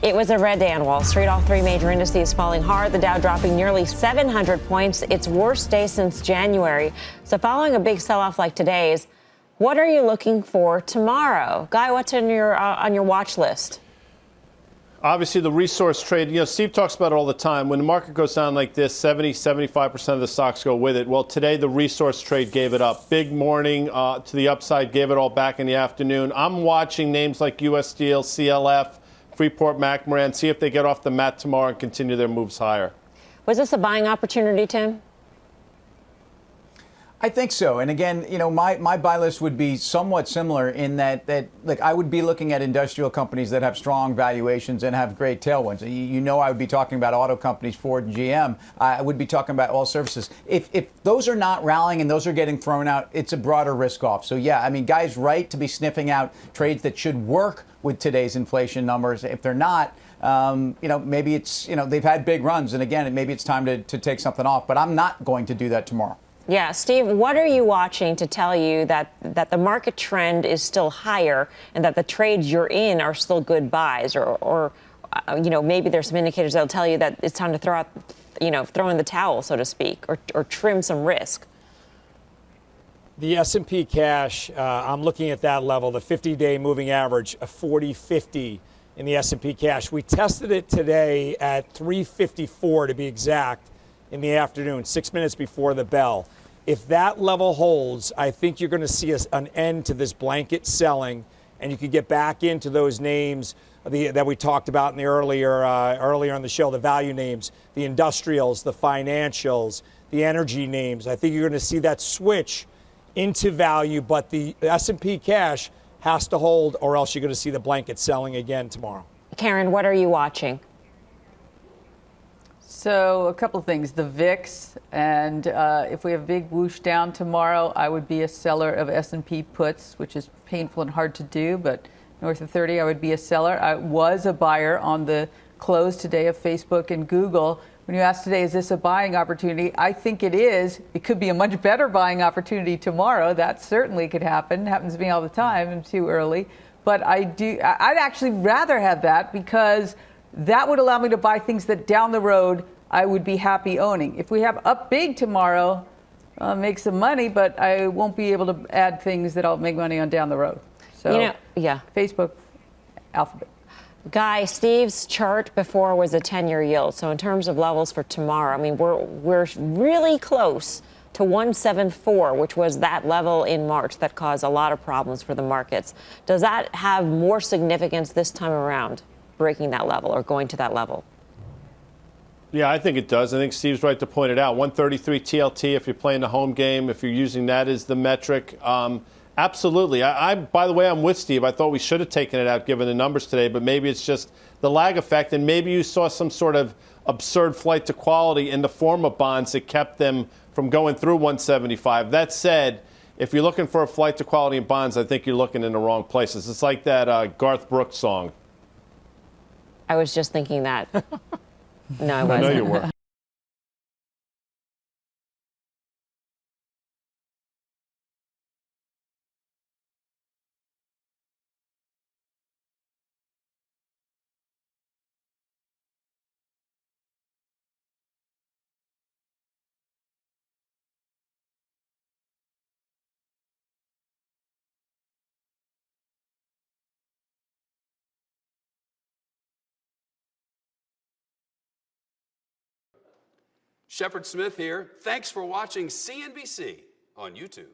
It was a red day on Wall Street. All three major indices falling hard. The Dow dropping nearly 700 points. Its worst day since January. So following a big sell-off like today's, what are you looking for tomorrow? Guy, what's on your watch list? Obviously, the resource trade, Steve talks about it all the time. When the market goes down like this, 75% of the stocks go with it. Well, today, the resource trade gave it up. Big morning to the upside, gave it all back in the afternoon. I'm watching names like U.S. Steel, CLF, Freeport-McMoran, see if they get off the mat tomorrow and continue their moves higher. Was this a buying opportunity, Tim? I think so. And again, my buy list would be somewhat similar in that like I would be looking at industrial companies that have strong valuations and have great tailwinds. I would be talking about auto companies, Ford and GM. I would be talking about all services. If those are not rallying and those are getting thrown out, it's a broader risk off. So yeah, I mean, Guy's right to be sniffing out trades that should work with today's inflation numbers. If they're not, maybe it's, they've had big runs. And again, maybe it's time to take something off. But I'm not going to do that tomorrow. Yeah, Steve, what are you watching to tell you that the market trend is still higher and that the trades you're in are still good buys? Or maybe there's some indicators that'll tell you that it's time to throw in the towel, so to speak, or trim some risk. The S&P cash, I'm looking at that level, the 50-day moving average, a 40.50 in the S&P cash. We tested it today at 354 to be exact in the afternoon, 6 minutes before the bell. If that level holds, I think you're going to see an end to this blanket selling, and you could get back into those names that we talked about in the earlier in the show, the value names, the industrials, the financials, the energy names. I think you're going to see that switch into value, but the S&P cash has to hold, or else you're going to see the blanket selling again tomorrow. Karen, what are you watching? So a couple of things. The VIX, and if we have a big whoosh down tomorrow, I would be a seller of S&P puts, which is painful and hard to do, but north of 30, I would be a seller. I was a buyer on the close today of Facebook and Google. When you ask today, is this a buying opportunity? I think it is. It could be a much better buying opportunity tomorrow. That certainly could happen. It happens to me all the time. I'm too early. But I'd actually rather have that because that would allow me to buy things that down the road I would be happy owning. If we have up big tomorrow, make some money, but I won't be able to add things that I'll make money on down the road. So, yeah. Facebook, Alphabet. Guy, Steve's chart before was a 10-year yield. So in terms of levels for tomorrow, I mean, we're really close to 174, which was that level in March that caused a lot of problems for the markets. Does that have more significance this time around, breaking that level or going to that level? Yeah, I think it does. I think Steve's right to point it out. 133 TLT if you're playing the home game, if you're using that as the metric. Absolutely. By the way, I'm with Steve. I thought we should have taken it out given the numbers today, but maybe it's just the lag effect, and maybe you saw some sort of absurd flight to quality in the form of bonds that kept them from going through 175. That said, if you're looking for a flight to quality in bonds, I think you're looking in the wrong places. It's like that Garth Brooks song. I was just thinking that. No, I wasn't. I know you were. Shepard Smith here. Thanks for watching CNBC on YouTube.